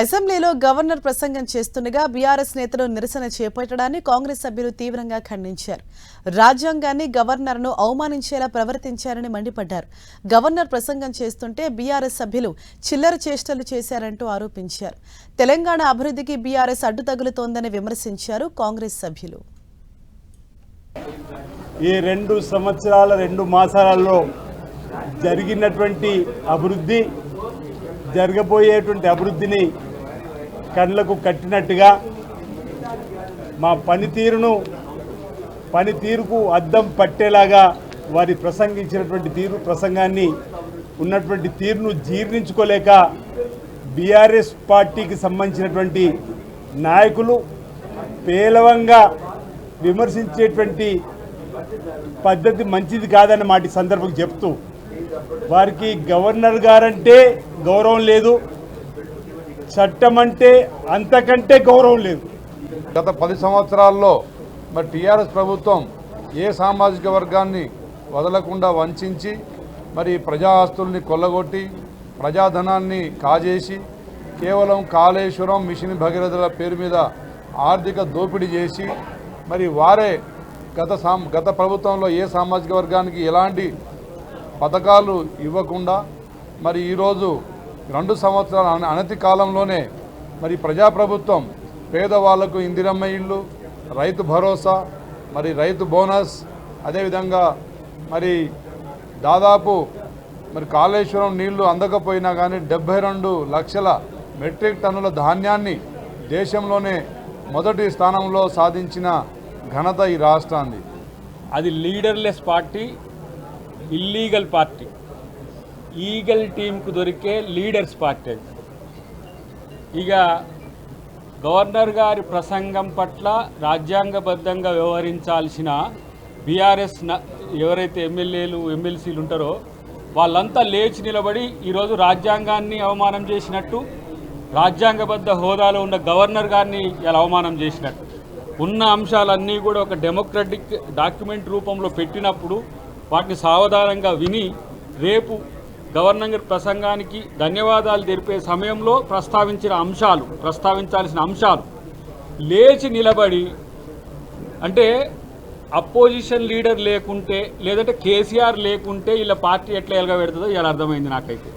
అసెంబ్లీలో గవర్నర్ ప్రసంగం చేస్తుండగా బీఆర్ఎస్ నేతలు నిరసన చేపట్టడాన్ని కాంగ్రెస్ సభ్యులు తీవ్రంగా ఖండించారు. రాజ్యాంగాన్ని గవర్నర్ను అవమానించేలా ప్రవర్తించారని మండిపడ్డారు. గవర్నర్ ప్రసంగం చేస్తుంటే బీఆర్ఎస్ సభ్యులు చిల్లర చేష్టలు చేశారంటూ ఆరోపించారు. తెలంగాణ అభివృద్ధికి బీఆర్ఎస్ అడ్డుతగులుతోందని విమర్శించారు కాంగ్రెస్ సభ్యులు. ఈ 2 సంవత్సరాల 2 మాసాలలో జరిగినటువంటి అభివృద్ధి, జరగబోయేటువంటి అభివృద్ధిని కళ్ళకు కట్టినట్టుగా మా పనితీరుకు అద్దం పట్టేలాగా వారి ప్రసంగించినటువంటి ప్రసంగాన్ని ఉన్నటువంటి తీరును జీర్ణించుకోలేక బీఆర్ఎస్ పార్టీకి సంబంధించినటువంటి నాయకులు పేలవంగా విమర్శించేటువంటి పద్ధతి మంచిది కాదన్న మాట సందర్భం చెప్తూ, వారికి గవర్నర్ గారంటే గౌరవం లేదు, చట్టం అంటే అంతకంటే గౌరవం లేదు. గత 10 సంవత్సరాల్లో మరి టీఆర్ఎస్ ప్రభుత్వం ఏ సామాజిక వర్గాన్ని వదలకుండా వంచి మరి ప్రజా ఆస్తుల్ని కొల్లగొట్టి ప్రజాధనాన్ని కాజేసి కేవలం కాళేశ్వరం, మిషన్ భగీరథల పేరు మీద ఆర్థిక దోపిడీ చేసి మరి వారే గత ప్రభుత్వంలో ఏ సామాజిక వర్గానికి ఎలాంటి పథకాలు ఇవ్వకుండా మరి ఈరోజు 2 సంవత్సరాల అనతి కాలంలోనే మరి ప్రజాప్రభుత్వం పేదవాళ్లకు ఇందిరమ్మ ఇళ్ళు, రైతు భరోసా, మరి రైతు బోనస్, అదేవిధంగా మరి దాదాపు మరి కాళేశ్వరం నీళ్లు అందకపోయినా కానీ 72 లక్షల మెట్రిక్ టన్నుల ధాన్యాన్ని దేశంలోనే మొదటి స్థానంలో సాధించిన ఘనత ఈ రాష్ట్రాన్ని. అది leaderless party, illegal party, eagle టీంకు దొరికే లీడర్స్ పార్టీ. ఇక గవర్నర్ గారి ప్రసంగం పట్ల రాజ్యాంగబద్ధంగా వ్యవహరించాల్సిన బీఆర్ఎస్ ఎవరైతే ఎమ్మెల్యేలు, ఎమ్మెల్సీలు ఉంటారో వాళ్ళంతా లేచి నిలబడి ఈరోజు రాజ్యాంగాన్ని అవమానం చేసినట్టు, రాజ్యాంగబద్ధ హోదాలో ఉన్న గవర్నర్ గారిని ఇలా అవమానం చేసినట్టు, ఉన్న అంశాలన్నీ కూడా ఒక డెమోక్రటిక్ డాక్యుమెంట్ రూపంలో పెట్టినప్పుడు వాటిని సావధానంగా విని రేపు గవర్నర్ ప్రసంగానికి ధన్యవాదాలు తెలిపే సమయంలో ప్రస్తావించాల్సిన అంశాలు లేచి నిలబడి, అంటే అపోజిషన్ లీడర్ లేకుంటే, లేదంటే కేసీఆర్ లేకుంటే ఇలా పార్టీ ఎట్లా ఎలగబెడుతుందో ఇలా అర్థమైంది నాకైతే.